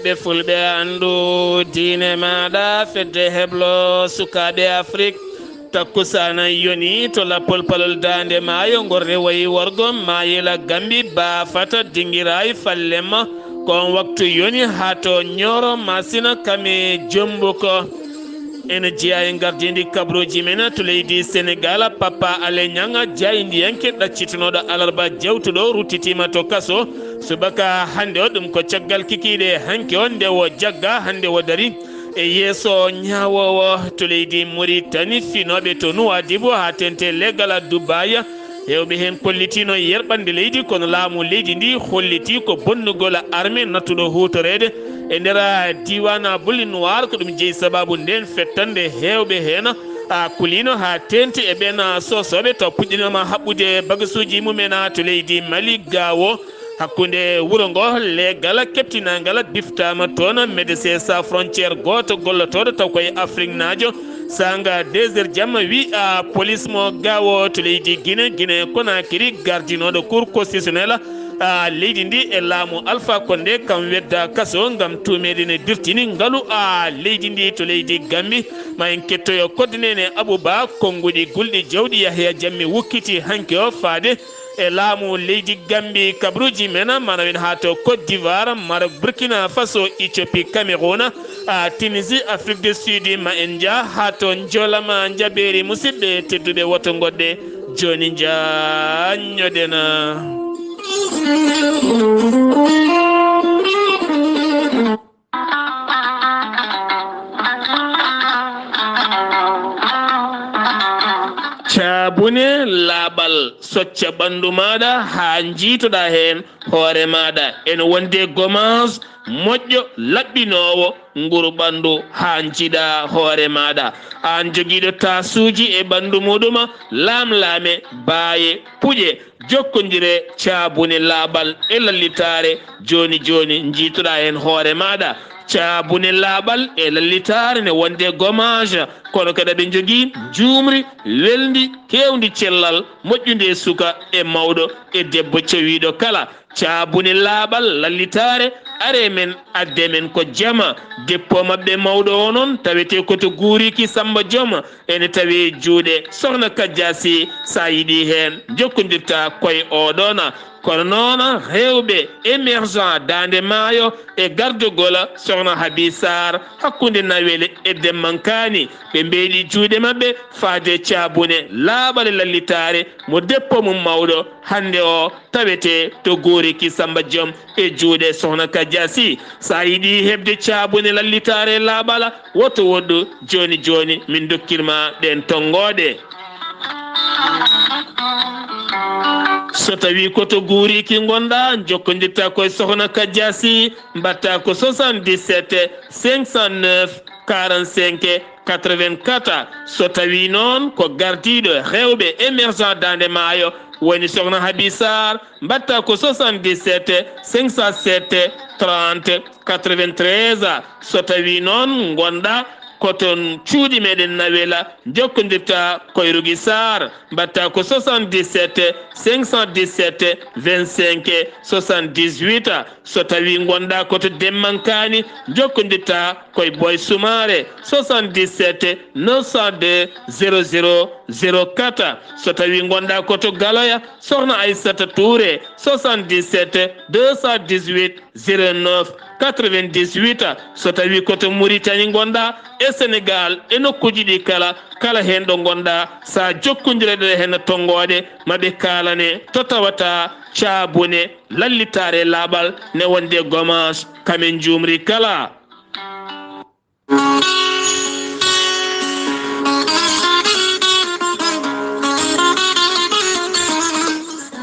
ɓe fulɓe andu diine maɗa fedde heblo sukaɓe afrique takkusana yoni to lappol palol dande maayo gorde wayi worgo mayila gambi baafata dinguirayi fallema kon waktu yoni ha to ñoro masina kame jombu ko ene jeeya e gardidi kabruji men to leydi sénégal papa ale ñanga jayindiyanke ɗaccitanoɗo alarba jewtuɗo ruttitima to kaso subaka hande o ɗum ko caggal kikiɗe hanke o nde wo jagga hande wo dari e yeeso ñawowo to leydi mauritanie finoɓe to nuwadibo ha tente leggal dubaya hewɓe hen kollitino yerɓande leydi kono laamu leydi ndi holliti ko bonnugol armé nattuɗo hutorede e nder diwana bulli noir ko ɗum jeeyi sababu nden fettande hewɓe hen kulino ha tenti e ɓen sosoɓe to puɗɗinoma haɓɓude bagasuji mumen to leydi mali gawo hakkude wuro ngo leggal keptinagal biftama toon médecin sans frontiére goto gollotoɗo taw koye afrique najo sanga 2 heures jamma wi police mo gawo to leydi guiné konakiri gardinoɗo cour constitutionnel leydi ndi e laamu alpha condé kam wedda kaso gam tumeɗene dirtini ngaalu leydi ndi to leydi gambi ma en kettoyo koddenene abouba konguɗi gulɗi jawɗi yahya jammi wukkiti hanke o faade e laamu leydi gambi kabruji men manawen ha to côte d'ivoire maroc burkina faso éthiopie cameroun tunisie afrique du sud ma en jaa ha to jolama jaɓeri musidɓe tedduɓe woto goɗɗe joni jañoɗena cabune laaɓal socca ɓandu maɗa ha jiitoɗa hen hoore maɗa ene wonde gommage moƴƴo laɓɓinowo nguru ɓandu ha jiiɗa hoore maɗa an joguiɗo tasuji e ɓandu muɗum laamlaame baaye puƴe jokkodire cabune laaɓal e lallitare joni jiitoɗa hen hoore maɗa cabune laaɓal e lallitare ne wonde gommage kono kadi aɗen jogui jumri weldi kewdi cellal moƴƴude suka e mawɗo e debbo cewiɗo kala cabune laaɓal lallitare are men adde men ko jama deppo mabɓe mawɗo o noon tawete koto guuriki samba jooma ene tawi juuɗe sohna kadiasi sa yiiɗi hen jokkodirta koye oɗona kono noon rewɓe émergent dande maayo e gardugol sohna Abdullaahi Saar hakkude nawele e demmankani ɓe mbeeɗi juuɗe maɓɓe faade cabune laaɓale lallitare mo deppo mum mawɗo hande o tawete to guuriki samba joom e juuɗe sohna kadiasi sa yiiɗi hebde cabune lallitare laaɓala woto woɗɗu joni min dokkirma ɗen tongoɗe so tawi koto guuriki gonɗa jokkodirta koye sohna kadiasi mbatta ko 77 509 45 84 so tawi noon ko gardiɗo rewɓe émergent dande maayo woni sohna Abdullaahi Saar mbatta ko 77 507 30 93 so tawi noon gonɗa koton cuuɗi meɗen nawela jokkodirta koye Rougui Sarr mbatta ko 77 517 25 78 so tawi gonɗa koto demmankani jokkodirta koye Boy Soumare 77 902 00 04 so tawi gonɗa koto Galoya sohna Aissata Touré 77 218 09 98 so tawi koto Mauritanie gonɗa e Sénégal e nokkuji ɗi kala hen ɗo gonɗa sa jokkodireɗe hen tongoɗe maɓe kalane to tawata cabune lallitare laaɓal ne wonde gommage kamen jumri kala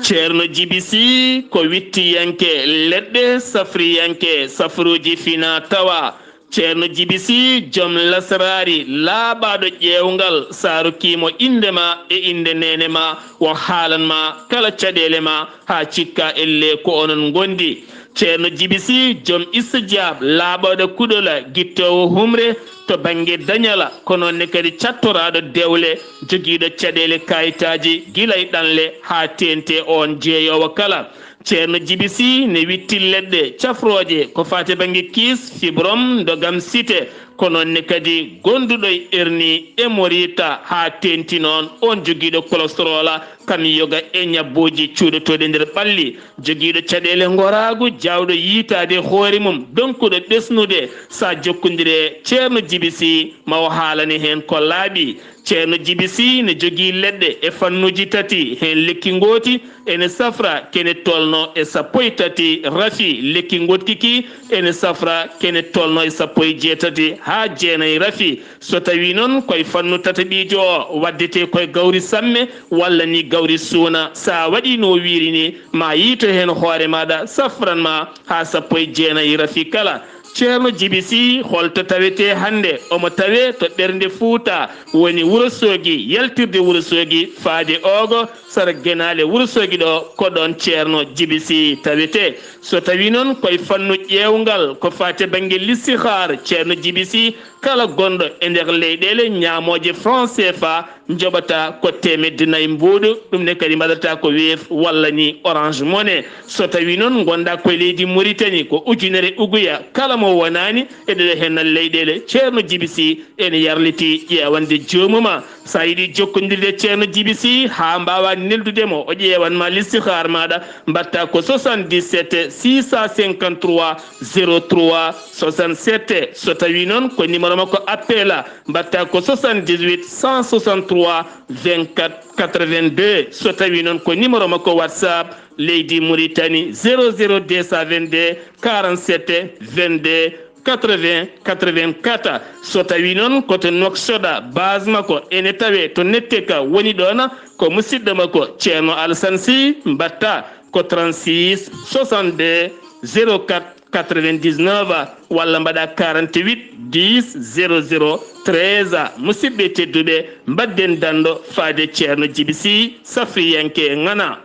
ceerno jibisi ko wittiyanke leɗɗe safriyanke safruji fina tawa ceerno jibisi joom lasarari laaɓaɗo ƴewgal sarukimo indema e inde nene ma wo haalanma kala caɗele ma ha cikka elle ko onon gondi ceerno jibisi joom istijab laaɓaɗo kuɗola guittowo humre to banggue dañala kono ne kadi cattoraɗo dewle joguiɗo caɗele kayitaji guilay ɗanle ha tente on jeeyowo kala ceerno jibisi ne witti leɗɗe cafroje ko fate bangi kiis fibrom dogam cité kono ne kadi gonduɗo erni e morita ha tenti noon on joguiɗo cholestérol kam yoga e ñabbuji cuuɗotoɗe nder ɓalli joguiɗo caɗele goragu jawɗo yiitade hoore mum donkuɗo ɗesnude sa jokkodire ceerno jibisi mawo haalani hen ko laaɓi ceerno jibisi ne jogui leɗɗe e fannuji tati hen lekki gooti ene safra kene tolno e sappo e tati rafi lekki gotkiki ene safra kene tolno e sappo e jeetati ha jeenayi rafi so tawi noon koye fannu tataɓijo o waddete koye gawri samme walla ni gawri suuna sa waɗi no wiiri ni ma yiito hen hoore maɗa safranma ha sappo e jeenayi rafi kala ceerno jibisi holto tawete hande omo tawe to ɓernde Fuuta woni Wourossogui yaltirde Wourossogui faade ogo sara guenale Wourossogui ɗo ko ɗon ceerno jibisi tawete so tawi noon koye fannu ƴewgal ko fate banggue listihar ceerno jibisi kala gonɗo e nder leyɗele ñamoje franc CFA joɓata ko temedde nayyi mbuuɗu ɗum ne kadi mbaɗata ko Wave walla ni Orange Money so tawi noon gonda koye leydi Mauritanie ko ujunere uguya kala mo wonani e ɗeɗo hennal leyɗele ceerno jibisi ene yarliti ƴewande jomuma sa yiiɗi jokkodirde ceerno jibisi ha mbawa neldudemo o ƴewanma listihar maɗa mbatta ko 77 653 03 67 so tawi noon ko numéro makko appel mbatta ko 78 163 24 82 so tawi noon ko numéro makko WhatsApp leydi Mauritanie 00222 47 22 80 84 so tawi noon koto noksoɗa base makko ene tawe to nette ka woni ɗon ko musidɗo makko ceerno Alassane Sy mbatta ko 36 62 04 99 walla mbaɗa 48 10 00 13 musidɓe tedduɓe mbadden dando faade ceerno jibisi safriyanke ngana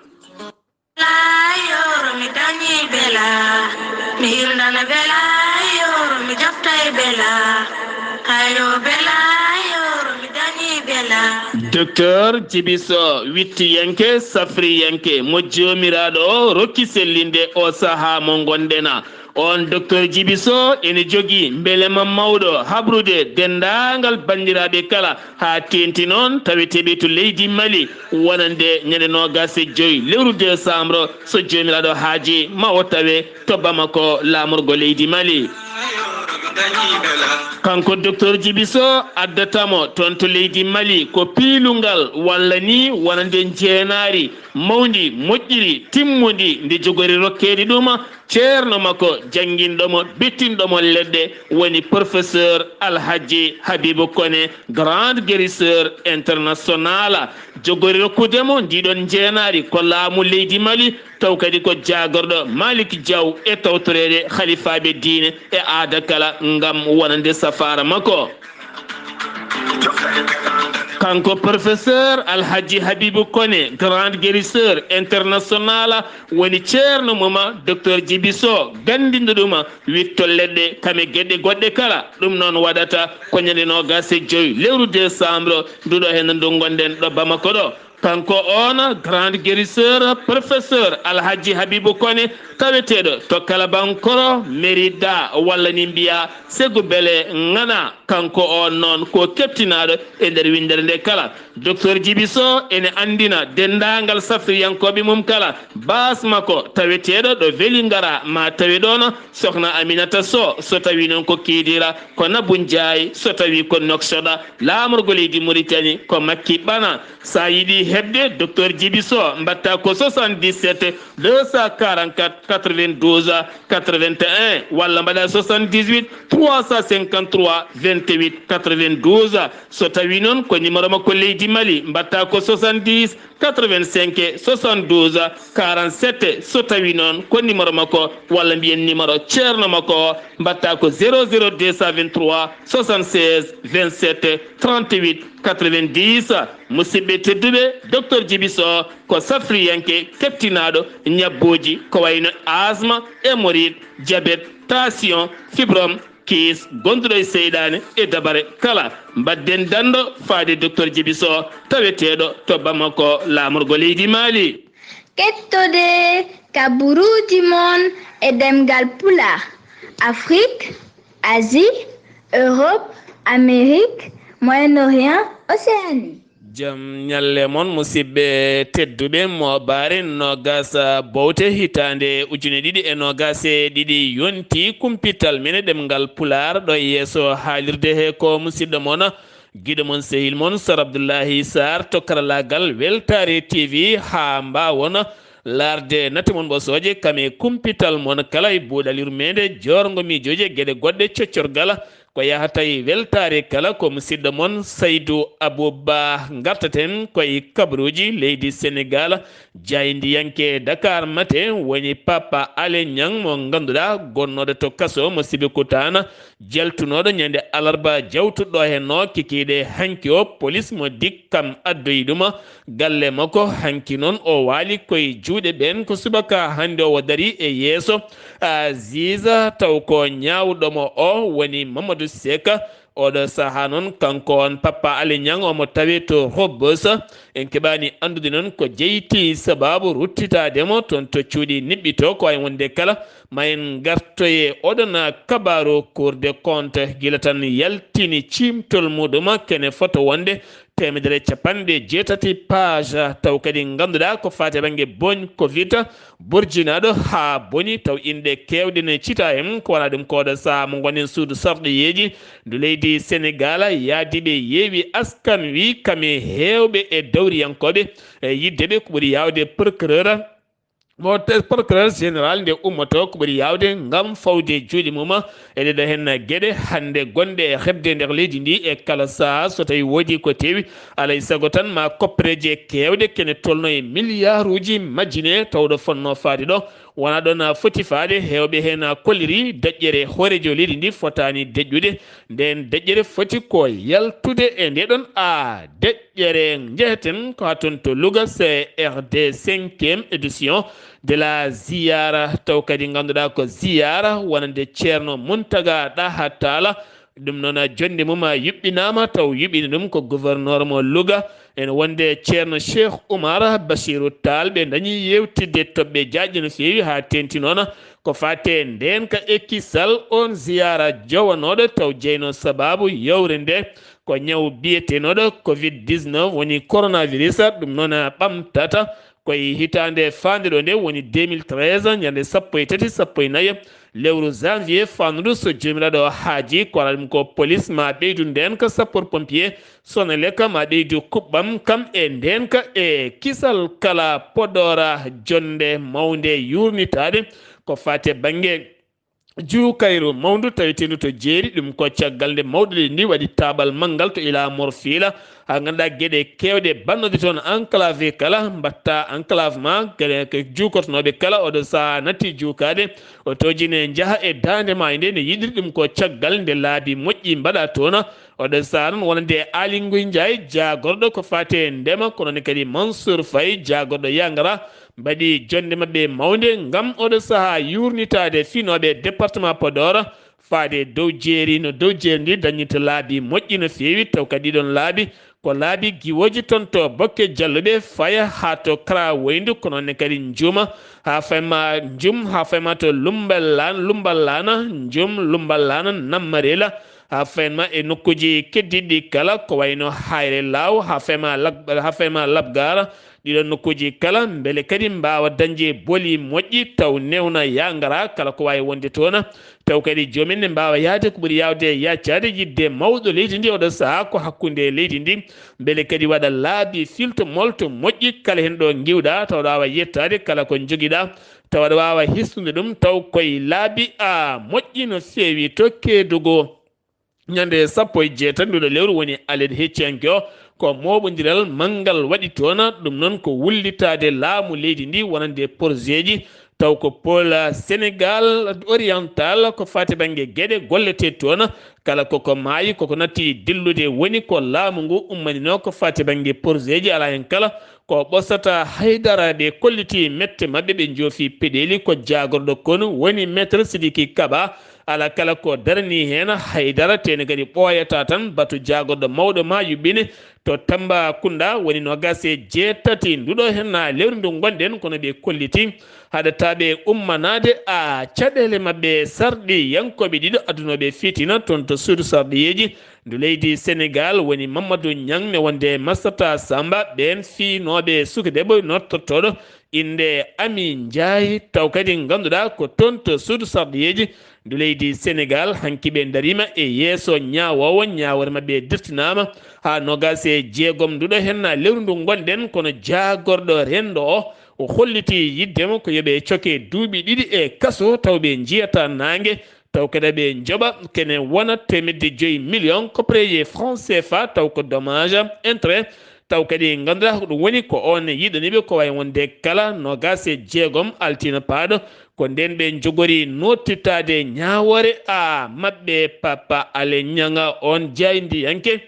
mi dañi bela mi hirnana bela yoro mi jaftay bela ayo bela yoro mi dañi bela docteur jibiso wittiyanke safriyanke mo jomiraɗo o rokki sellinde o saaha mo gondena on docteur jibiso ene jogui beelema mawɗo habrude dendagal bandiraɓe kala ha tenti noon taweteɓe to leydi Mali wonande ñande 25 lewru décembre so jomiraɗo haaji ma o tawe to Bamako lamorgo leydi Mali kanko docteur jibiso addatamo toon to leydi Mali ko piilungal walla ni wonande jeenaari mawdi moƴƴiri timmudi nde jogori rokkede ɗum ceerno makko jangguinɗomo bettinɗomo leɗɗe woni professeur Alhaji Habibou Kone grand guérisseur international jogori rokkudemo ndiɗon jeenaari ko laamu leydi Mali taw kadi ko jagorɗo Malick Diaw e tawtorede khalifaɓe diine e aada kala ngam wonande safara makko kanko professeur Alhaji Habibou Kone grand guérisseur international woni ceerno moma docteur Jibiso gandinɗo ɗum witto leɗɗe kame gueɗe goɗɗe kala ɗum noon waɗata ko ñande 25 lewru décembre nduɗo hen ndu gonɗen ɗo Bamako ɗo kanko on grand guérisseur professeur Alhaji Habibou Kone taweteɗo to Kalabankoro Mérida walla ni mbiya Ségu Bele ngana kanko on noon ko keptinaɗo e nder windere nde kala docteur Jibiso ene andina dendagal safriyankoɓe mum kala bas makko taweteɗo ɗo Vélingara ma tawi ɗon sohna Aminata Sow so tawi noon ko Kidira ko Nabou Ndiaye so tawi ko Noksoɗa lamorgo leydi Mauritanie ko Makki Bana sa yiiɗi hebde docteur Jibiso mbatta ko 77 244 92 81 walla mbaɗa 78 353 28 92 so tawi noon ko numéro makko leydi Mali mbatta ko 70 85 72 47 so tawi noon ko numéro makko walla mbiyen numéro ceerno makko mbatta ko 00223 76 27 38 90 musidɓe tedduɓe docteur Jibiso ko safriyanke keptinaɗo ñabboji ko wayno asma hémorroïde diabète tension fibrome kiis gonduɗo e seyɗane e dabare kala mbadden dando faade docteur Jibiso taweteɗo to Bamako lamorgo leydi Mali kettude Kaburuji mon e ɗemngal pulaar. Afrique, Asie, Europe, Amérique, Moyen-Orient, Océanie. jam nyalle mon musidɓe tedduɓe mawbaare nogas bowte hitande ujune ɗiɗi e nogas e ɗiɗi yonti kumpital mine ɗemngal pulaar ɗo yeeso haalirde he ko musidɗo mon guiɗo mon sehil mon Sar Abdullaahi Saar to karallagal weltare TV ha mbawon larde natti mon ɓosoje kame kumpital mon kala e buuɗal yurmede jorgo miijoje gueɗe goɗɗe coccorgal ko yahatay weltare kala ko musidɗo mon Saydou Abouba gartaten koye kabruji leydi Sénégal jaydiyanke Dakar matin woni Papa Ale Niang mo ganduɗa gonnoɗo to kaso mo Sébikotane jaltunoɗo ñande alarba jawtuɗo henno kikiɗe hanki o police mo dikkam addoyi ɗum galle makko hanki noon o waali koye juuɗe ɓen ko subaka hande o dari e yeeso Aziza taw ko ñawɗomo o woni Mamadou Seka oɗo saaha noon kanko on Papa Ale Niang omo tawi to Rebeuss en keɓani andude noon ko jeyti sababu ruttitademo toon to cuuɗi niɓɓito ko way wonde kala ma en gartoye oɗon kabaru Cour des comptes guila tan yaltini cimtol muɗum kene foto wonde 1jeetati page taw kadi ganduɗa ko fate banggue boñ covid borjinaɗo ha boni taw inde kewɗe ne cita hen ko wona ɗum koɗo saaha mo gonen suudu sarɗoyeji ndu leydi Sénégal yaadiɓe yeewi askan wi kame hewɓe e dawriyankoɓe yiddeɓe ko ɓuuri yawde procureur mo procureur général nde ummoto ko ɓuuri yawde gam fawde juuɗe mum e ɗeɗo hen gueɗe hande gonɗe e hebde nder leydi ndi e kala saaha so tawi woodi ko tewi alay saago tan ma koppereje kewɗe kene tolno e milliard uji majjine tawɗo fonno faade ɗo wona ɗon foti faade hewɓe hen kolliri daƴƴere hoorejo leydi ndi fotani deƴƴude nden deƴƴere foti ko yaltude e ndeɗon deƴƴere jeheten ko ha toon to Louga CRD 5e édition de la ziyara taw kadi ganduɗa ko ziyara wonande ceerno Muntaga Daha Tall ɗum noon jonde mum yuɓɓinama taw yuɓɓini ɗum ko gouverneur mo Louga en wonde ceerno Cheikh Oumar Bassirou Tall ɓe dañi yewtidde toɓɓe jaƴƴe no fewi ha tenti noon ko fate ndenka ekkisal on ziyara jowanoɗo taw jeyno sababu yewre nde ko ñaw biyetenoɗo covid-19 woni coronavirus ɗum noon ɓamtata koye hitande fandeɗo nde woni 2013 ñande 13 lewru janvier fandu so jomiraɗo haaji ko ala ɗum ko police ma ɓeydu ndenka sapeur pompier Sonelec ma ɓeydu kuɓɓam kam e ndenka e kisal kala podora jonde mawde yurnitade ko fate banggue juukayru mawndu tawitedu to jeeri ɗum ko caggal nde mawɗo leydi ndi waɗi taɓal manggal to ila morfila ha ganduɗa gueɗe kewɗe bannode toon enclavé kala mbatta enclavement gueɗe ko jukotonoɓe kala oɗo saaha natti juukade o tojine jaaha e dande ma nde ne yiɗiri ɗum ko caggal nde laabi moƴƴi mbaɗa toon oɗo saaha noon wonande Ali Nguy Ndiaye jagorɗo ko fate ndema kono kadi Mansour Faye jagorɗo Yangara mbaɗi jonde mabɓe mawde gam oɗo saaha yurnitade finoɓe département Podor faade dow jeeri no dow jeeri ndi dañita laabi moƴƴi no fewi taw kadi ɗon laabi ko laabi giwoji toon to Bokke Jalluɓe faya ha to Kara Woyndu kono ne kadi Njuma ha fayma Njum ha fayma to Lumballana Njum Lumballana Nammarela ha fayma e nokkuji keddiɗi kala ko wayno Hayre Law ha fayma Labgara ɗiɗon nokkuji kala beele kadi mbawa dañde booli moƴƴi taw newna yangara kala ko wawi wonde toon taw kadi jomumen ne mbawa yaade ko ɓuuri yawde yaccade yidde mawɗo leydi ndi oɗo saaha ko hakkude leydi ndi beele kadi waɗa laabi filto molto moƴƴi kala hen ɗo giwɗa taw wawa yettade kala ko joguiɗa taw aɗa wawa histude ɗum taw koye laabi moƴƴi no fewi to Kédougou ñande 17 nduɗo lewru woni alede hecciyanke o ko moɓodiral manggal waɗi toon ɗum noon ko wullitade laamu leydi ndi wonande projet ji taw ko pôle Sénégal oriental ko fati banggue gueɗe gollete toon kala koko maayi koko natti dillude woni ko laamu ngu ummanino ko fati banggue projet ji ala hen kala ko ɓosata haydara ɓe kolliti mette mabɓe ɓe joofi peɗeli ko jagorɗo kon woni maître Sidiki Kaba ala kala ko darani hen haydara tene kadi ɓoyata tan batu jagorɗo mawɗo ma yuɓɓine to Tamba Kunda woni no gase jeetati nduɗo henna lewru ndu gonɗen kono ɓe kolliti haɗataɓe ummanade a caɗele mabɓe sarɗi yankoɓe ɗiɗo adunoɓe fitina toon to suudu sarɗiyeji ndu leydi Sénégal woni Mamadou Niang ne wonde Massata Samba ɓen fiinoɓe sukadeɓe nottotoɗo inde Ami Ndiaye taw kadi ganduɗa ko toon to suudu sarɗiyeji ndu leydi Sénégal hankiɓe darima e yeeso ñawowo ñawore mabɓe dirtinama ha nogas e jeegom nduɗo henna lewru ndu gonɗen kono jagorɗo rendo o holliti yiddemo ko yoɓe coke duuɓi ɗiɗi e kaso taw ɓe jiyata nangue taw kadi ɓe joɓa kene wona 5 millions copreje franc CFA taw ko dommage intérêt taw kadi ganduɗa ko ɗum woni ko on yiɗaniɓe ko way wonde kala nogas e jeegom altina paaɗo ko nden ɓe jogori nottitade ñawore a mabɓe Papa Ale Nianga on jaydiyanke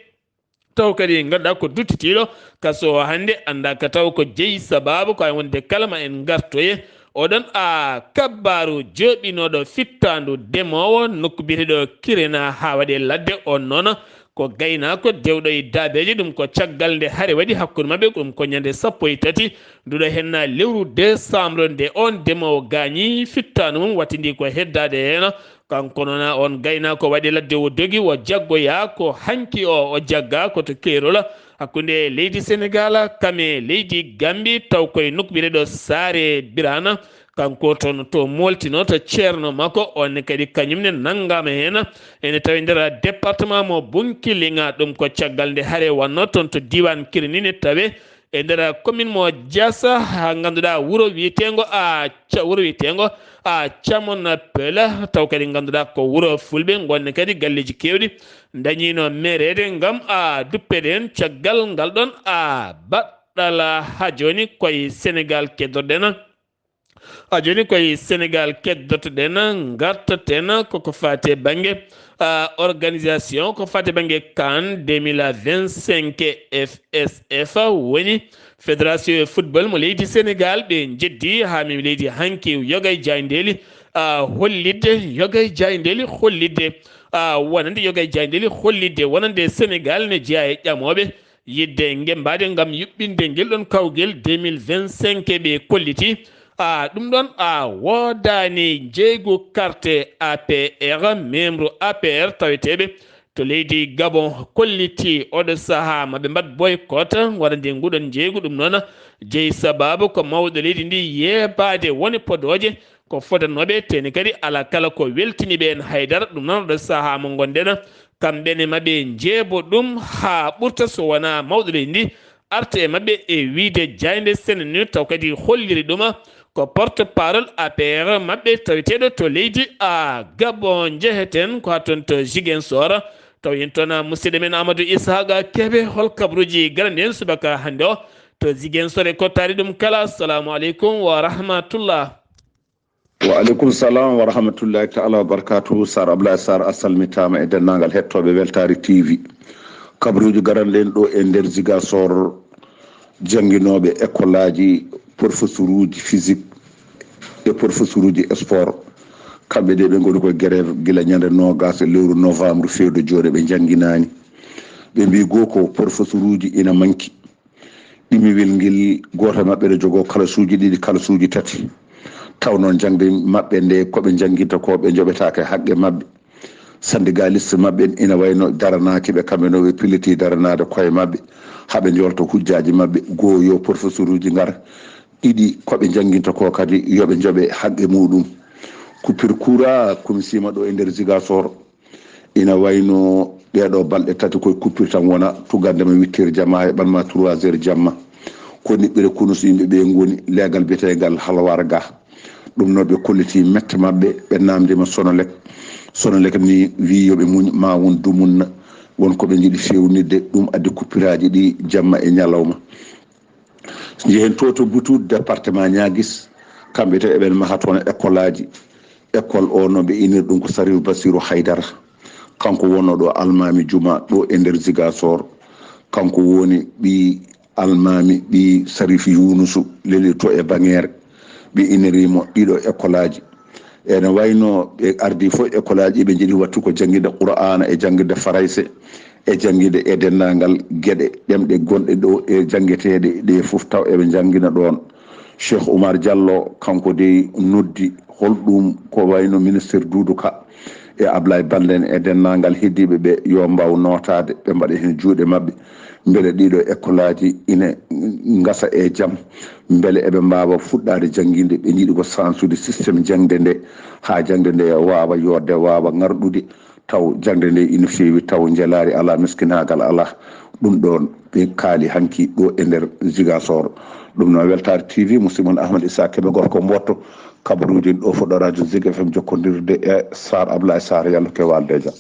taw kadi ganduɗa ko duttitiɗo kaso hande anda ka taw ko jeeyi sababu ko ay wonde kala ma en gartoye oɗon a kabbaru joɓinoɗo fittandu demowo nokku biyeteɗo Kirena ha waɗe ladde on noon ko gaynako dewɗo e daabeji ɗum ko caggal nde haare waɗi hakkude mabɓe ɗum ko ñande 13 nduɗo henna lewru décembre nde on demowo gañi fittanu mum wattidi ko heddade hen kanko noon on gaynako waɗi ladde o dogi o jaggoya ko hanki o jagga koto keerol hakkude leydi Sénégal kame leydi Gambie taw koye nokku biyeteɗo Saare Birana kanko toon to moltino to ceerno makko on kadi kañumne nanggama hen ene tawi nder département mo Bunkilinga ɗum ko caggal nde haare wanno toon to diwan Kirnine tawe e nder commune mo Diassa ha ganduɗa wuuro wiyetengo a Camon Pela taw kadi ganduɗa ko wuuro fulɓe gonne kadi galleji kewɗi dañino merede gam a duppede hen caggal ngal ɗon a baɗɗala ha joni koye Sénégal keddorɗen gartaten koko fate banggue organisation ko fate banggue CAN 2025 FSF woni fédération football mo leydi Sénégal ɓe jeddi ha mi leydi hanki yogay jayndeli hollidde wonande Sénégal ne jeeya e ƴamoɓe yidde gembade gam yuɓɓinde ngel ɗon kawguel 2025 ɓe kolliti ɗum ɗon wodani jeygu carte APR membre APR taweteɓe to leydi Gabon kolliti oɗo saaha maɓe mbat boycott waɗande nguɗon jeygu ɗum noon jeeyi sababu ko mawɗo leydi ndi yebade woni podoje ko fotanoɓe teni kadi ala kala ko weltiniɓe en haydara ɗum noon oɗo saaha mo gonɗen kamɓene maɓe jeebo ɗum ha ɓurta so wona mawɗo leydi ndi arta e maɓɓe e wiide jayde senenu taw kadi holliri ɗum ko porte parole APR maɓɓe taweteɗo to leydi Gabon jeheten ko ha toon to Ziguinchor taw yen toon musidɗo men Amadou Ishaqa Kebe hol kabruji garandi en subaka hande o to Ziguinchor e kottari ɗum kala. Assalamu aleykum wa rahmatullah. Wa aleykum salam wa rahmatullahi ta'ala wa barakatuhu. Sar Abdullaahi Saar a salmitama e dennagal hettoɓe Weltare TV kabruji garandi en ɗo e nder Ziguinchor jangguinoɓe école aji professeur uji physique e professeur uji sport kamɓe de ɓe goni koye grève guila ñande 20 lewru novembre fewde jooɗe ɓe jangguinani ɓe mbi goo ko professeur uji ina manki ɗimiwel ngel goto mabɓe ɗo jogo kalasuji ɗiɗi kalasuji tati taw noon jangde mabɓe nde koɓe jangguinta ko ɓe joɓetake haqqe mabɓe syndicaliste mabɓe ina wayno daranakiɓe kamɓe no ɓe pilliti daranade koye mabɓe haaɓe jolta hujjaji mabɓe goo yo professeur uji gara ɗiɗi koɓe jangguinta ko kadi yoɓe joɓe haqqe muɗum coupure courant komi sima ɗo e nder Ziguinchor ina wayno ɗeɗo balɗe tati koye coupure tan wona tugandema 8 heures jamma e ɓanma 3 heures jamma ko niɓɓere kunuso yimɓe ɓe goni leegal biyetegal halwar ga ɗum noon ɓe kolliti mette mabɓe ɓe namdima Sonolek ni wi yoɓe muñ ma won dumunna wonko ɓe jiiɗi fewnidde ɗum addi coupure aji ɗi jamma e ñalawma jehen to Boutout département Niaguis kamɓe to eɓen maha toon école aji école o no ɓe inir ɗum ko Sarif Bassirou Haydara kanko wonnoɗo almami juma ɗo e nder Ziguinchor kanko woni ɓi almami ɓi Sarif Younusu leli to e Baŋere ɓe inirimo ɗiɗo école aji ene wayno ɓe ardi fof école aji ɓe jiiɗi wattu ko jangguide qur'ana e jangguide farayse e jangguide e dennangal gueɗe ɗemɗe gonɗe ɗo e janggueteɗe ɗe fof taw eɓe jangguina ɗon. Cheikh Oumar Diallo kanko de noddi holɗum ko wayno ministre Doudou Ka e Ablaye Balden e dennangal heddiɓe ɓe yo mbaw notade ɓe mbaɗa hen juuɗe mabɓe beele ɗiɗo école aji ine gasa e jaam beele eɓe mbawa fuɗɗade jangguinde ɓe jiiɗi ko sansude systéme jangde nde ha jangde nde wawa yorde wawa ngarɗude taw jangde nde ina fewi taw jelari ala miskinagal ala ɗum ɗon ɓe kaali hanki ɗo e nder Ziguinchor. ɗum noon Weltare TV musidmon Ahmad Issa Keɓe Gorko Mbotto kabaruji ɗo fuɗɗo radio Zig FM jokkodirde e Sar Abdoulaye Saar yallo ke walde jam.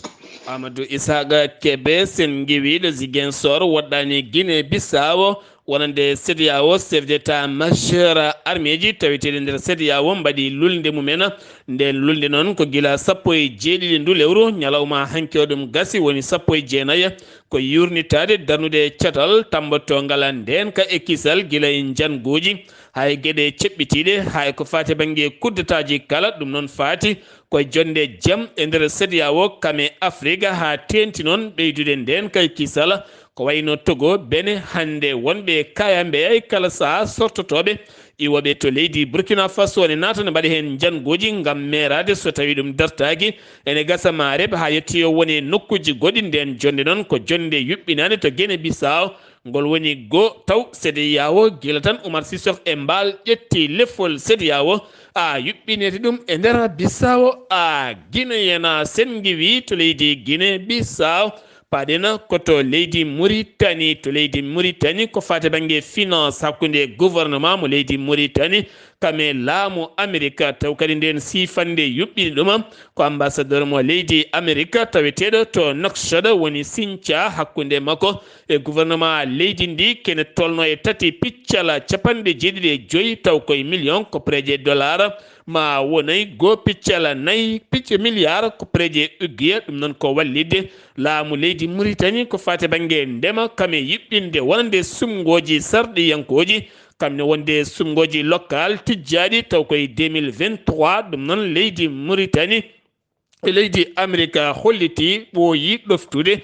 Amadou Isaaga Kebe sen giwiɗo Ziguinchor woɗɗani Guinée Bissau wonande CEDEAO chef d'état majeur armée ji taweteɗe nder CEDEAO mbaɗi lulde mumen nden lulde noon ko gila 17 ndu lewru ñalawma hanke ɗum gasi woni 19 ko yurnitade darnude catal tambotongal nden ka e kisal gila e janguji hay gueɗe ceɓɓitiɗe hay ko fati banggue kuddetaji kala ɗum noon fati ko jonde jaam e nder CEDEAO kame Afrique ha tenti noon ɓeydude nden kay kisal ko wayno Togo Benin hande wonɓe kayambe ay kala saha sortotoɓe iwoɓe to leydi Burkina Faso ne natane mbaɗa hen jangoji gam merade so tawi ɗum dartaki ene gasa mareb ha yettoyo woni nokkuji goɗɗi nden jonde noon ko jonde yuɓɓinade to Guinée Bissau ngol woni go taw CEDEAO gila tan Oumar Sissoko e mbal ƴetti lefol CEDEAO a yuɓɓinete ɗum e nder Bissau a Guinéen sen giwi to leydi Guinée Bissau paɗena koto leydi Mauritanie to leydi Mauritanie ko fate banggue finance hakkude gouvernement mo leydi Mauritanie kame laamu Amérique taw kadi nden sifande yuɓɓini ɗuma ko ambassadeur mo leydi Amérique taweteɗo to Nouakchott woni Cynthia hakkude makko e gouvernement leydi ndi kene tolno e tati piccala capanɗe jeeɗiɗi taw koye million ko preje dollar ma wonay go piccala nayyi picce milliard ko preje uggiya ɗum noon ko wallide laamu leydi Mauritanie ko fate banggue ndema kame yiɓɓinde wonde sumgoji sarɗiyankoji kamne wonde sumgoji local tijjaɗi taw koye 2023 ɗum noon leydi Mauritanie e leydi Amérique holliti ɓooyi ɗoftude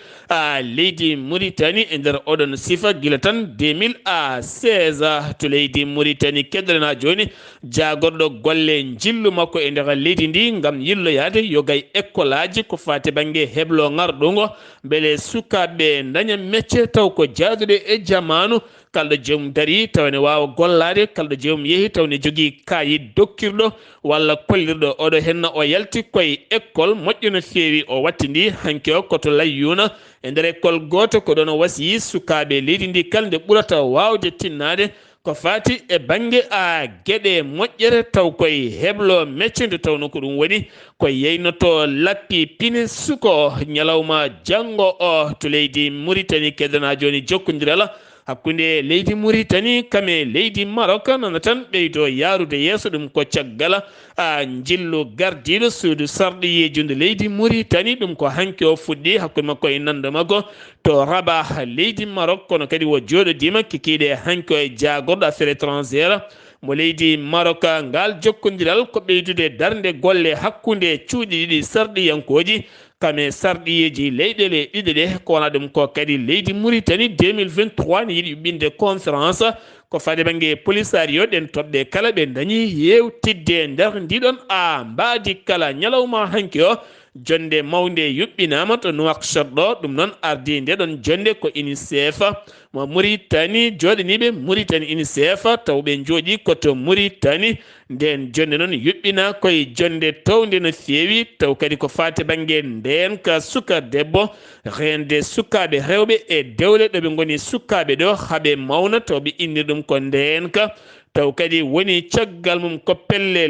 leydi Mauritanie e nder oɗon sifa gila tan 2016 to leydi Mauritanie keddorena joni jagorɗo golle jillu makko e nder leydi ndi gam yilloyade yogay école aji ko fate banggue heblo ngarɗugo beele sukaɓe daña métier taw ko jaaduɗe e jamanu kalɗo joomum dari tawne wawa gollade kalɗo joomum yeehi tawne jogui kayit dokkirɗo walla kollirɗo oɗo henna o yalti koye école moƴƴo no fewi o wattidi hanke o koto layyuna e nder école goto ko ɗon o wasi sukaɓe leydi ndi kala nde ɓurata wawde tinnade ko fati e banggue gueɗe moƴƴere taw koye heblo métier nde tawno ko ɗum woni ko yeynoto lappi pine suko ñalawma janggo o to leydi Mauritanie keddana joni jokkodiral hakkude leydi Mauritanie kame leydi Maroc nana tan ɓeydo yarude yeeso ɗum ko caggal jillu gardiɗo suudu sarɗiyejude leydi Mauritanie ɗum ko hanke o fuɗɗi hakkude makko e nande makko to Rabat leydi Maroc kono kadi wo joɗodima kikiɗe hanke o e jagorɗo affaire étrangère mo leydi Maroc ngal jokkodiral ko ɓeydude darde golle hakkude cuuɗi ɗiɗi sarɗiyankoji kame sarɗiyeji leyɗele ɗiɗi ɗe ko wona ɗum ko kadi leydi Mauritanie 2023 ne yiiɗi yuɓɓinde conférence ko fade banggue polisario ɗen toɓɓe kala ɓe dañi yewtidde nder ndiɗon mbadi kala ñalawma hanki o jonde mawde yuɓɓinama to Nouakchott ɗo ɗum noon ardi nde ɗon jonde ko UNICEF mo Mauritanie joɗaniɓe Mauritanie UNICEF tawɓe jooɗi koto Mauritanie nden jonde noon yuɓɓina koye jonde towde no fewi taw kadi ko fate banggue nden ka suka debbo rende sukaɓe rewɓe e dewle ɗoɓe goni sukaɓe ɗo haaɓe mawna tawɓe inni ɗum ko ndenka taw kadi woni caggal mum ko pelle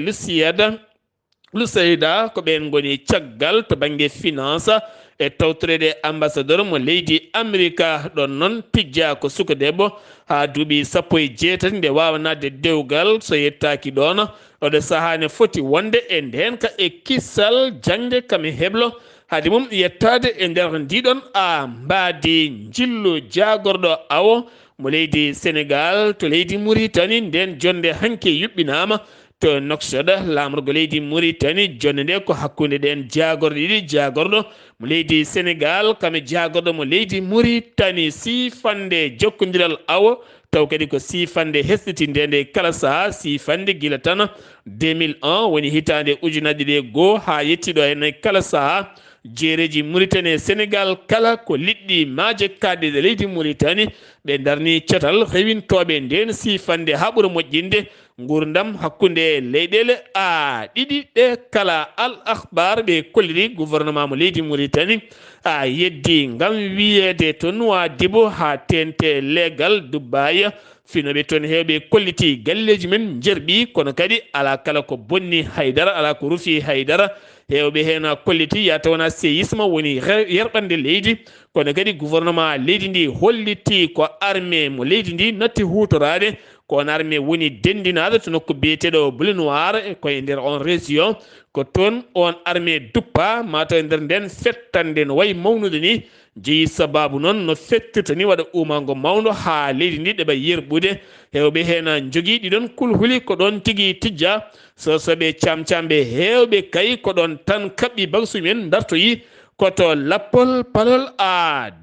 Lusayda ko ɓen goni caggal to banggue finance e tawtorede ambassadeur mo leydi Amérique ɗon noon pijja ko suka debbo ha duuɓi 18 nde wawa nadde dewgal so yettaki ɗon oɗo sahane foti wonde e ndenka e kissal jangde kami heblo haade mum yettade e nder ndiɗon mbadi jillu jagorɗo awo mo leydi Sénégal to leydi Mauritanie nden jonde hanke yuɓɓinama to noksoda lamrugo leydi Mauritanie jonde nde ko hakkunde den jagorɗo ɗiɗi jagorɗo mo leydi Sénégal kame jagorɗo mo leydi Mauritanie sifande jokkodiral awo taw kadi ko sifande hesɗitinde nde kala saha sifande gila tan 2001 woni hitande ujunaje ɗe goho ha yettiɗo hen kala saha jeereji Mauritanie Sénégal kala ko liɗɗi maaje kadde ɗe leydi Mauritanie ɓe darni cotal rewintoɓe nden sifande ha ɓuura moƴƴinde gurdam hakkunde leyɗele ɗiɗi ɗe kala al akhbar ɓe kolliri gouvernement mo leydi Mauritanie yeddi ngam wiyede to Nouadhibou ha tente legal Dubai finoɓe toon hewɓe kolliti galleji men jerɓi kono kadi ala kala ko bonni haydara ala ko rufi haydara hewɓe hen kolliti ya tawna séisme woni yerɓande leydi kono kadi gouvernement leydi ndi holliti ko armée mo leydi ndi natti hutorade kon armée woni dendinaɗo to nokku biyeteɗo Bleu Noir koye nder on région ko toon on armée duppa mataw e nder nden fettande no wayi mawnude ni jeeyi sababu noon no fettirta ni waɗa umango mawdo ha leydi ndi ɗeɓa yerɓude hewɓe hen jogui ɗiɗon kulhuli ko ɗon tigui tijja sosoɓe camcamɓe hewɓe kay ko ɗon tan kaɓɓi bagsumen dartoyi koto lappol palol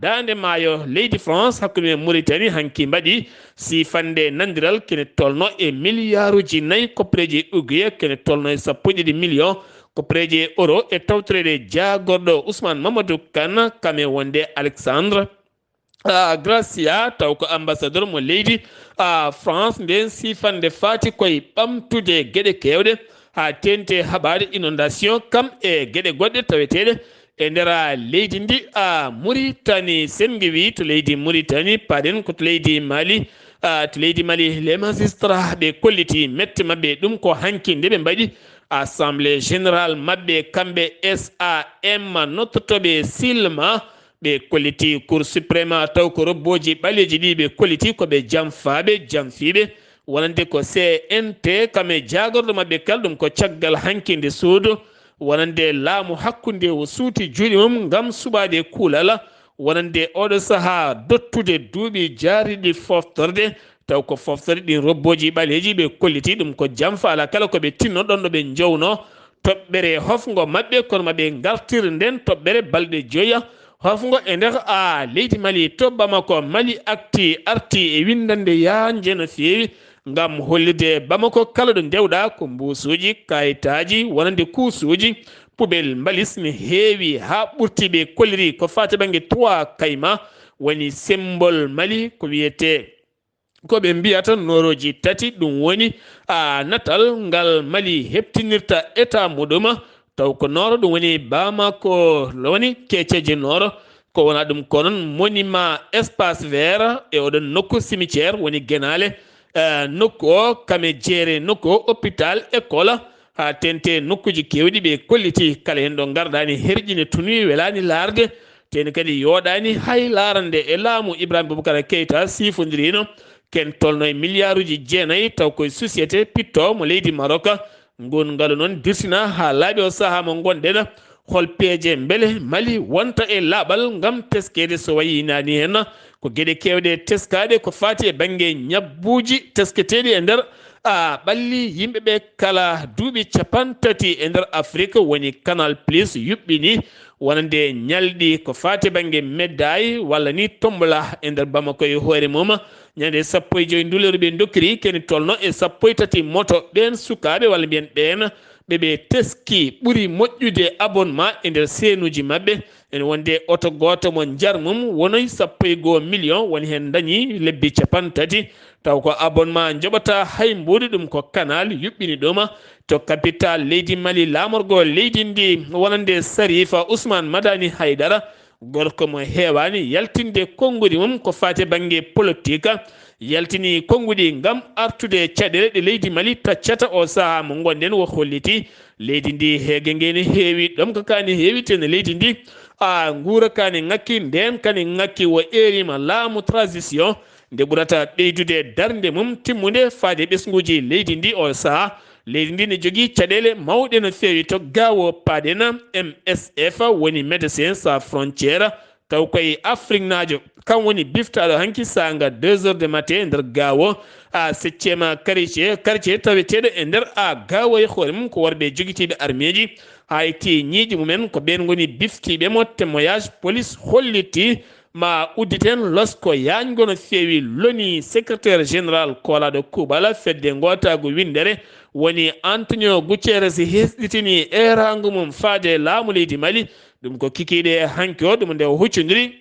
dande maayo leydi France hakkude Mauritanie hanki mbaɗi sifande nandiral kene tolno e milliarduji 4 koppareji uguye kene tolno e 12 millions koppareji euro e tawtorede jagorɗo Ousmane Mamadou Kane kame wonde Alexandre Gracia taw ko ambassadeur mo leydi France nden sifande fati koye ɓamtude gueɗe kewɗe ha tente haɓade inondation kam e gueɗe goɗɗe taweteɗe e nder leydi ndi Mauritanie sen wi to leydi Mauritanie paɗen ko to leydi Mali les magistrats ɓe kolliti mette mabɓe ɗum ko hanki nde ɓe mbaɗi assemblée générale mabɓe kamɓe SAM nottotoɓe silma ɓe kolliti cour suprême taw ko robboji ɓaleji ɗi ɓe kolliti koɓe jamfaɓe jamfiɓe wonande ko CNT kame jagorɗo mabɓe kala ɗum ko caggal hankinde suudu wonande laamu hakkunde o suuti juuɗe mum ngam suɓade kuulala wonande oɗo saaha dottude duuɓi jaariɗi foftorde taw ko foftorde ɗin robboji ɓaleji ɓe kolliti ɗum ko jamfa ala kala koɓe tinno ɗon ɗo ɓe jowno toɓɓere hofgo mabɓe kono maɓe gartir nden toɓɓere balɗe joya hofgo e nder leydi Mali to Bamako Mali arti e windande yanje no feewi ngam hollide Bamako kala ɗo dewɗa ko mbusuji kayitaji wonande kuusuji pubel mbalis mi heewi ha ɓurti ɓe kolliri ko fati banggue 3 kayma woni symbole Mali ko wiyete koɓe mbiyata noroji tati ɗum woni natal ngal Mali heptinirta état muɗum taw ko noro ɗum woni Bamako woni keceje noro ko wona ɗum ko noon monument espace vert e oɗon nokku cimetiére woni Guénalé nokku o kame jeere nokku o hôpital école ha tente nokkuji kewɗi ɓe kolliti kala hen ɗo garɗani herƴine tuni welani larde teni kadi yoɗani hay larande e laamu Ibrahima Boubacara Keita sifodirino ken tolno e milliarduji 9 taw koye société pitto mo leydi Maroc ngon ngalu noon dirsina ha laaɓi o saaha mo gonɗen hol peeje beele Mali wonta e laaɓal ngam teskede so wayi nani hen ko gueɗe kewɗe teskade ko fati e banggue ñabbuji tesketeɗi e nder ɓalli yimɓeɓe kala duuɓi 30 e nder Afrique woni Canal Plus yuɓɓini wonande ñalɗi ko fati banggue médaille walla ni tombola e nder Bamako e hoore mum ñande 15 nduleru ɓe dokkiri keni tolno e 13 moto ɓen sukaɓe walla mbiyen ɓen ɓeɓe teski ɓuuri moƴƴude abonnement e nder seenuji mabɓe ene wonde oto goto mo jar mum wonoy 11 million woni hen dañi lebbi 30 taw ko abonnement joɓata hay mbuɗi ɗum ko canal yuɓɓini ɗum to capital leydi Mali lamorgo leydi ndi wonande Sarifa Ousmane Madani Haydara gorko mo heewani yaltinde konngudi mum ko fate banggue politique yaltini konngudi ngam artude caɗele ɗe leydi Mali taccata o saaha mo gonɗen wo holliti leydi ndi heege ngeni heewi ɗum ko kani heewitene leydi ndi nguura kani ngakki nden kani ngakki wo erima laamu transition nde ɓurata ɓeydude darde mum timmude faade ɓesguji leydi ndi o saaha leydi ndi ne jogui caɗele mawɗe no feewi to gawo paɗena MSF woni médecin sans frontiére taw koye Afrique najo kan woni biftaɗo hanki sanga 2h du matin nder gawo a 7e quartier taweteɗo e nder a gawo e hoore mum ko worɓe joguitiɓe armeji hay ti ñiiƴi mumen ko ɓen goni biftiɓe mo témoignage police holliti ma udditen losko yañgo no feewi loni secrétaire général kolaɗo kuuɓala fedde gotago windere woni Antonio Guterres hesɗitini erago mum faade laamu leydi Mali ɗum ko kikiɗe hanki o ɗum nde o huccodiri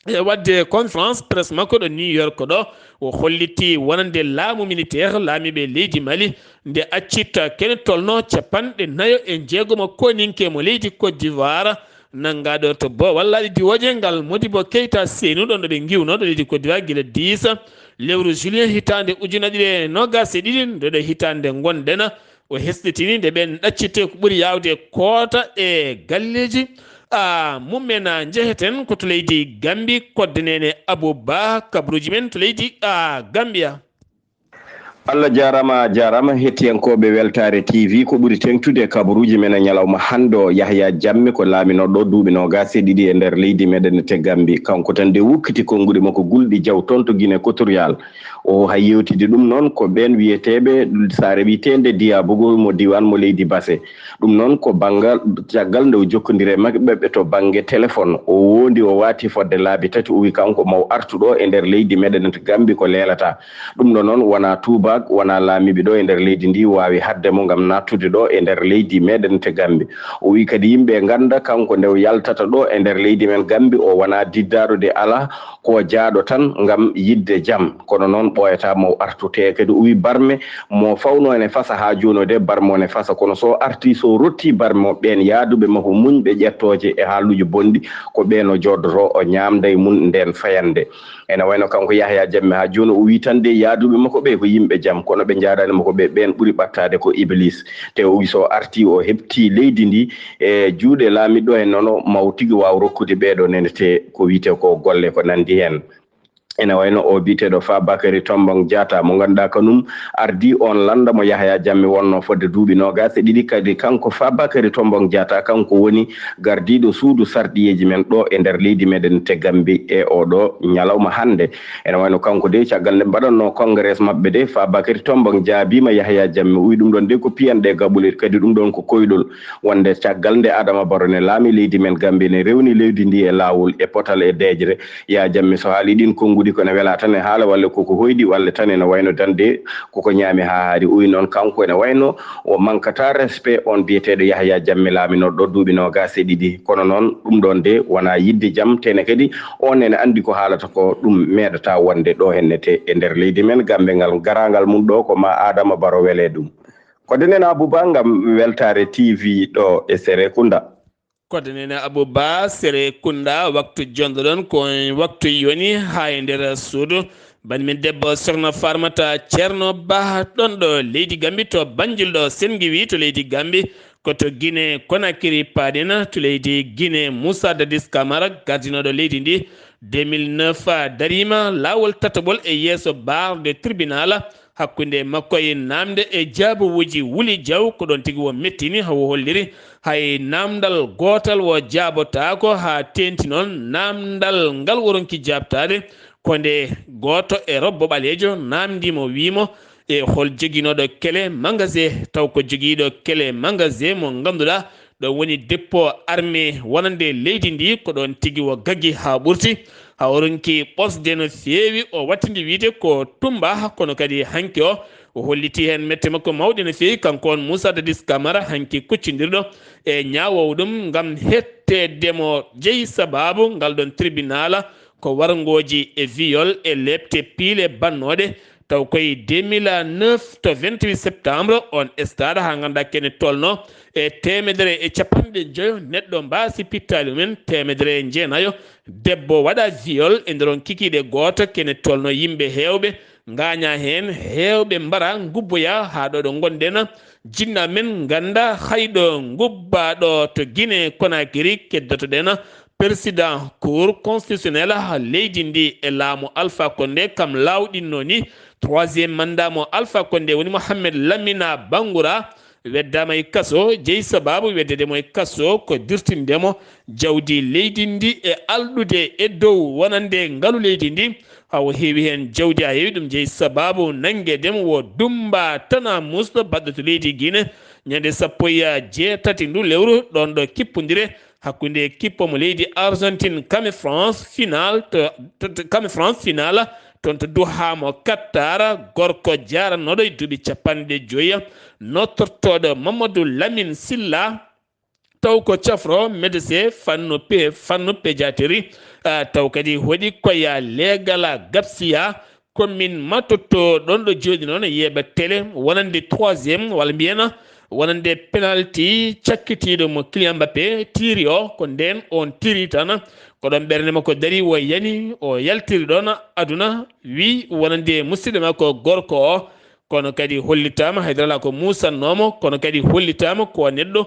e wadde conférence presse makko ɗo New York ɗo o holliti wonande laamu militaire laamiɓe leydi Mali nde accitta kene tolno 49 koninke mo leydi Côte d'Ivoire nangaɗo to bo wallaɗi diwoje ngal Modibo Keita Sénou ɗon ɗo ɓe giwno ɗo leydi Côte d'Ivoire guila 10 lewru juillet hitande ujunere ɗiɗi nogas e ɗiɗi ndeɗo hitande gonɗen o hesɗitini nde ɓen ɗaccitte ko ɓuuri yawde koota e galleji mumen jeheten ko to leydi Gambie koddanene Abouba kabruji men to leydi Gambia. Allah jarama hettiyankoɓe weltare TV ko ɓuri tengtude kabaruji men ñalawma hande o Yahya Jammeh ko laaminoɗo duuɓi nogas e ɗiɗi e nder leydi meɗen te Gambie kanko tan nde wukkiti konngudi makko gulɗi jaw toon to Guinée Équatorial o hay yewtide ɗum noon ko ɓen wiyeteɓe saare witende Diabogo mo diwan mo leydi Basse ɗum noon ko banggal caggal nde o jokkodiri e maɓɓe to banggue téléphone o wondi o wati fodde laabi tati o wi kanko maw artuɗo e nder leydi meɗen te Gambie ko leelata ɗum ɗo noon wona tuba wona laamiɓe ɗo e nder leydi ndi wawi hadde mo gam nattude ɗo e nder leydi meɗen te Gambie o wi kadi yimɓe ganda kanko nde o yaltata ɗo e nder leydi men Gambie o wona diddaɗo de ala ko jaaɗo tan gam yidde jaam kono noon ɓoyata mo artute kadi o wi barme mo fawno ene fasa ha joni de barme o ne fasa kono so arti so rotti barme o ɓen yaaduɓe mako muñɓe ƴettoje e haaluji bonɗi ko ɓen o joddoto o ñamda e mun nden fayande ene wayno kanko Yahya Jammeh ha joni o wi tan de yaaduɓe makko ɓe ko yimɓe jaam kono ɓe jaaɗanimo ko ɓe ɓen ɓuuri ɓattade ko iblis te o wi so arti o heɓti leydi ndi e juuɗe laamiɗo hen noon maw tigui wawa rokkude ɓeɗo nenete ko wite ko golle ko nandi hen ene wayno o biteɗo Fabakary Tombong Diatta mo ganduɗa kanum ardi on landa mo Yahya Jammeh wonno fodde duuɓi nogas e ɗiɗi kadi kanko Fabakary Tombong Diatta kanko woni gardiɗo suudu sarɗiyeji men ɗo e nder leydi meɗen te Gambie e oɗo ñalawma hande ene wayno kanko de caggal nde mbaɗanno congrès mabɓe de Fabakary Tombong jaabima Yahya Jammeh wi ɗum ɗon de ko piyanɗe gaɓulet kadi ɗum ɗon ko koyɗol wonde caggal nde Adama Barrow ne laami leydi men Gambie ne rewni leydi ndi e lawol e potal e deejre Yahya Jammeh so haali ɗin konngudi kono wela tan e haala walla koko hoyɗi walla tan ene wayno dande koko ñaami ha haari uyi noon kanko ene wayno o mankata respect on biyeteɗo Yahya Jammeh laaminoɗo duuɓi nogas e ɗiɗi kono noon ɗum ɗon de wona yidde jaam tene kadi on ene andi ko haalata ko ɗum meɗata wonde ɗo hennete e nder leydi men Gambie ngal garangal mum ɗo ko ma Adama Barrow wele ɗum ko denen Abouba gam weltare TV ɗo e Serekunda koddanene Abouba Serekunda waktu jonɗo ɗon ko waktu yoni ha e nder suudu banimen debbo sokhna Farmata Ceerno Ba ɗon ɗo leydi Gambie to Banjul Sengiwi to leydi Gambie koto Guinée Conakry paɗen to leydi Guinée Moussa Dadis Camara gardinoɗo leydi ndi 2009 darima lawol tataɓol e yeeso bar de tribunal hakkunde makko e namde e jaabuwuji Wuli Diaw ko ɗon tigi wo mettini hawo holliri hay namdal gotal wo jaabotako ha tenti noon namdal ngal woronki jabtade konde goto e robbo ɓalejo namdimo wimo e hol joguinoɗo kele magasin taw ko joguiɗo kele magasin mo ganduɗa ɗo woni dépôt armé wonande leydi ndi ko ɗon tigi wo gaggi ha ɓurti ha oronki ɓosde no feewi o wattidi wiide ko tumba kono kadi hanki o holliti hen mette makko mawɗe no feewi kanko on Moussa Dadis Camara hanki kuccidirɗo e ñawowo ɗum gam hettedemo jeeyi sababu ngal ɗon tribunal ko wargoji e viol e lepte piile bannoɗe taw koye 2009 to 28 septembre on stade ha ganduɗa kene tolno e 150 neɗɗo mbasi pittali mumen 109 debbo waɗa viol e nder on kikiɗe goto kene tolno yimɓe hewɓe gaña hen hewɓe mbara gubboya ha ɗo ɗo gonɗen jinna men ganda hayɗo gubbaɗo to Guinée Conakry keddotoɗen président cour constitutionnel ha leydi ndi e laamu Alpha Condé kam lawɗinno ni 3e mandat mo Alpha Condé woni Mohamed Lamina Bangoura weddama e kaso jeyi sababu weddedemo e kaso ko dirtindemo jawdi leydi ndi e alɗude e dow wonande ngalu leydi ndi hawo heewi hen jawdi a heewi ɗum jeyi sababu nanguedemo wo dumba tana musɗo baɗɗo to leydi Guinée ñande 17 ndu lewru ɗon ɗo kippodire hakkude kippomo leydi Argentine kame France final kame France final toon to duhamo kattara gorko jaranoɗo e duuɓi 50 nottortoɗo Mamadou Lamine Silla taw ko cafro médecin fanno pédiatrie taw kadi hoɗi koya legala gapsiya commune matotto ɗon ɗo jooɗi noon yeeɓa télé wonande 3e walla mbiyana wonande penalty cakkitiɗo mo Kylian Mbappé tiri o ko nden on tiri tan ko ɗon ɓernde makko dari o yani o yaltiri ɗon aduna wi wonande musidɗo makko gorko o kono kadi hollitama haydara ko musannomo kono kadi hollitama ko neɗɗo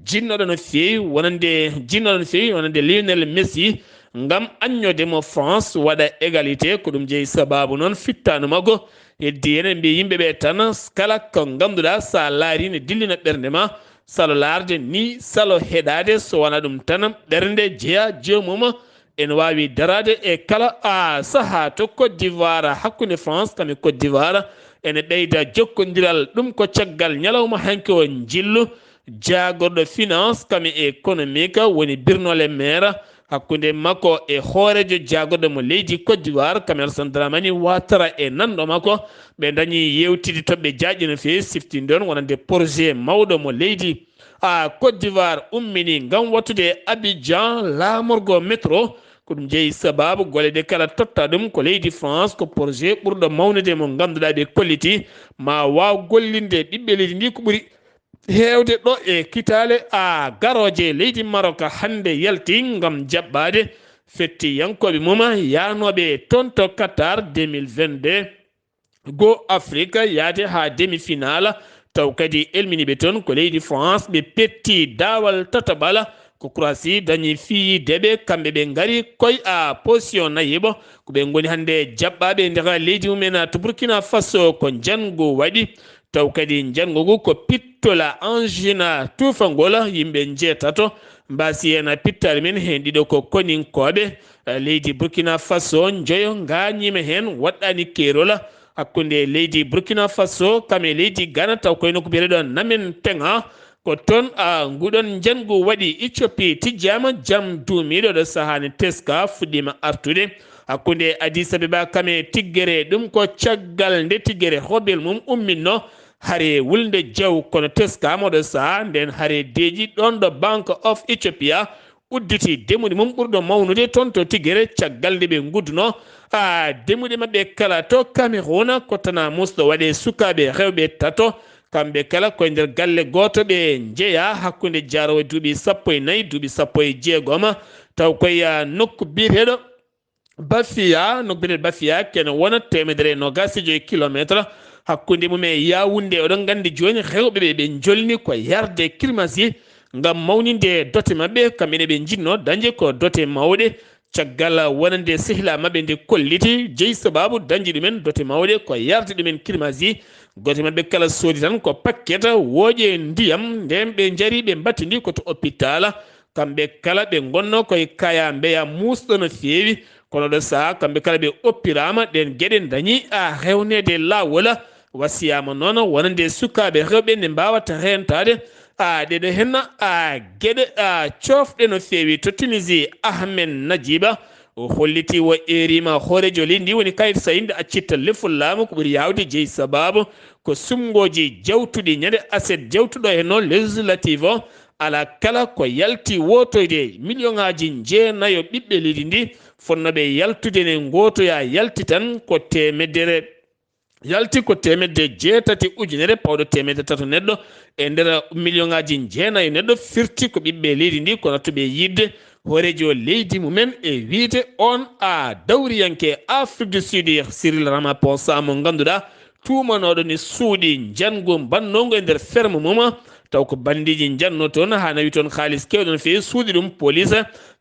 jinnoɗo no fewi wonande Lionel Messi ngam aññodemo France waɗa égalité ko ɗum jeeyi sababu noon fittanu makko heddi enen mbi yimɓeɓe tan kala ko ganduɗa sa laari ne dillina ɓernde ma salo larde ni salo heɗade so wona ɗum tan ɓernde jeeya joomum ene wawi darade e kala saaha to Côte d'Ivoire hakkude France kame Côte d'Ivoire ene ɓeyda jokkodiral ɗum ko caggal ñalawma hanke o jillu jagorɗo finance kame économique woni birnole maire hakkude makko e hoorejo jagorɗo mo leydi Côte d'Ivoire kame Alassane Dramane Ouattara e nanɗo makko ɓe dañi yewtide toɓɓe jaaƴi no fewi siftinde on wonande projet mawɗo mo leydi Côte d'Ivoire ummini ngam wattude Abidjan laamorgo métro ko ɗum jeeyi sababu golle ɗe kala totta ɗum ko leydi France ko projet ɓurɗo mawnude mo ganduɗa ɓe kolliti ma waw gollinde ɓiɓɓe leydi ndi ko ɓuuri heewde ɗo e kitale garoje leydi Maroc hande yalti ngam jaɓɓade fettiyankoɓe muma yanoɓe toon to Qatar 2022 go Afrique yaade ha demi final taw kadi elminiɓe toon ko leydi France ɓe petti dawal tataɓala ko Croatie dañi fiyideɓe kamɓe ɓe ngari koye position nayiɓo ko ɓe goni hande jaɓɓaɓe ndeka leydi mumen to Burkina Faso ko jango waɗi taw kadi jango ngu ko pittola angina tufangol yimɓe jeetato mbasi hen pittali men hen ɗiɗo ko koninkoɓe leydi Burkina Faso joyo gañima hen waɗɗani keerola hakkude leydi Burkina Faso kame leydi Ghana taw koyno ko biyeɗo namen tenga ko toon nguɗon jangu waɗi Éthiopie tijjama jam duumiɗo ɗo sahani teska fuɗɗima artude hakkude Addis Abeba kame tiggere ɗum ko caggal nde tiggere hobel mum umminno hare wulde jaw kono teskama ɗo saha nden hare deeƴi ɗon ɗo Bank of Ethiopia udditi demude mum ɓurɗo mawnude toon to tiggere caggal nde ɓe gudduno demude mabɓe kala to Cameroun ko tana musɗo waɗe sukaɓe rewɓe tato kamɓe kala koye nder galle goto ɓe jeeya hakkude jarowo duuɓi 14 duuɓi 16 taw koye nokku biyeteɗo Bafia kene wona 125 kilométre hakkude mum e Yaoundé oɗon gandi joni rewɓe ɓe jolni ko yarde kirmasi ngam mawninde dote mabɓe kamɓene ɓe jinno dañde ko dote mawɗe caggal wonande sehila mabɓe nde kolliti jeeyi sababu dañde ɗumen dote mawɗe ko yarde ɗumen kirmasi gote mabɓe kala soodi tan ko paquet wooƴe ndiyam nden ɓe jaari ɓe battidi koto hôpital kamɓe kala ɓe gonno koye kaya mbeya musɗo no feewi kono ɗo saha kamɓe kala ɓe oppirama ɗen gueɗe dañi rewnede lawol wasiyama noon wonande sukaɓe rewɓe ne mbawata rentade ɗeɗo henna gueɗe cofɗe no feewi to Tunisie Ahmed Nadjiba o holliti o erima hoorejo leydi ndi woni Kayit Saïd accitta lefol laamu ko ɓuuri yawde jeeyi sababu ko sumgoji jawtuɗi ñande aset jawtuɗo e noon législative o ala kala ko yalti wotoyde million ŋaji jeenayo ɓiɓɓe leydi ndi fonnoɓe yaltude ne gotoya yalti tan ko temedere yalti ko 6 ujunere pawɗo 3 neɗɗo e nder million ŋaji jeenayo neɗɗo firti ko ɓiɓɓe leydi ndi ko nattuɓe yidde hoorejo leydi mumen e wiide on dawriyanke Afrique du Sud Cyril Ramaphosa mo ganduɗa tumanoɗo ni suuɗi jango bannogo e nder ferme mum taw ko bandiji janno toon ha nawi toon haalis kewɗo no fewi suuɗi ɗum police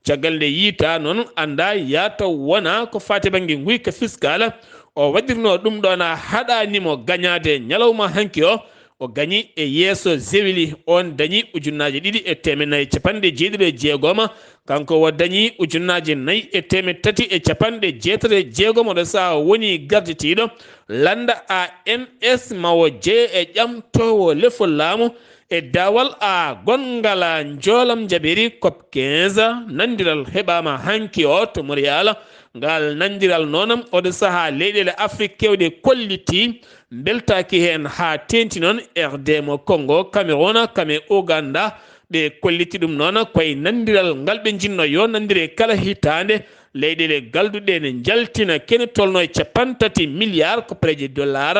caggal nde yiita noon anda yataw wona ko fati banggue guyka fiscal o waɗirno ɗum ɗon haɗanimo gagnade ñalawma hanki o o gañi e yeeso zewili on dañi ujunnaji ɗiɗi e temenayi capanɗe jeeɗiɗi e jeegoma kanko wo dañi ujunnaji nayyi e temed tati e capanɗe jeetati e jeegom oɗo saha woni garditiɗo landa ANS mawo jeye e ƴamtowo lefol laamu e dawal gongala njoolam jaɓiri COP 15 nandiral heɓama hanki o to Montréal ngal nandiral noonam oɗo saha leyɗele Afrique kewɗe kolliti beltaki hen ha tenti noon RD mo Congo Cameroun kame Uganda ɓe kolliti ɗum noon koye nandiral ngal ɓe jinno yo nandire kala hitande leyɗele galduɗe ne jaltina kene tolno e 30 milliards ko preje dollar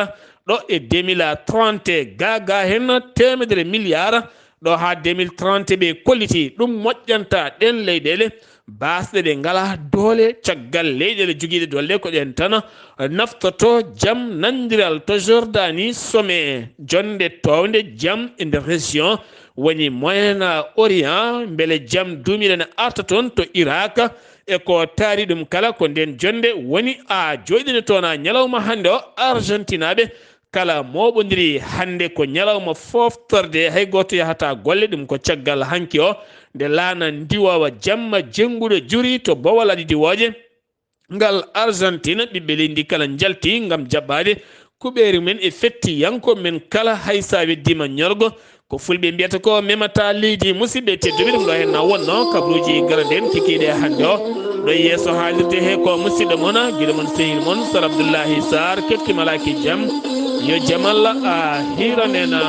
ɗo e 2030 gaga hen temedere milliards ɗo ha 2030 ɓe kolliti ɗum moƴƴanta ɗen leyɗele basɗe ɗe ngala doole caggal leyɗele joguiɗe doole ko ɗen tan naftoto jaam nandiral to Jordanie some jonde towde jaam e nder région woni Moyen Orient beele jaam duumiɗen arta toon to Irak e ko taari ɗum kala ko nden jonde woni joyɗini toon ñalawma hande o Argentinaɓe kala moɓodiri hande ko ñalawma foftorde hay goto yahata golle ɗum ko caggal hanki o nde laana ndiwowa jamma jenguɗo juri to Bowal aɗi diwoje ngal Argentine ɓiɓɓe leydi kala jalti ngam jaɓɓade kuɓeri men e fetti yanko men kala hay sa weddima ñorgo ko fulɓe mbiyata ko memata leydi musidɓe tedduɓe ɗum ɗo henna wonno kabaruji garanden kikiɗe hande o ɗo yeeso haalirde he ko musidɗo moon guiɗo moon sehil moon Sar Abdullaahi Saar kettimalaki jaam yo jaam Allah hiranena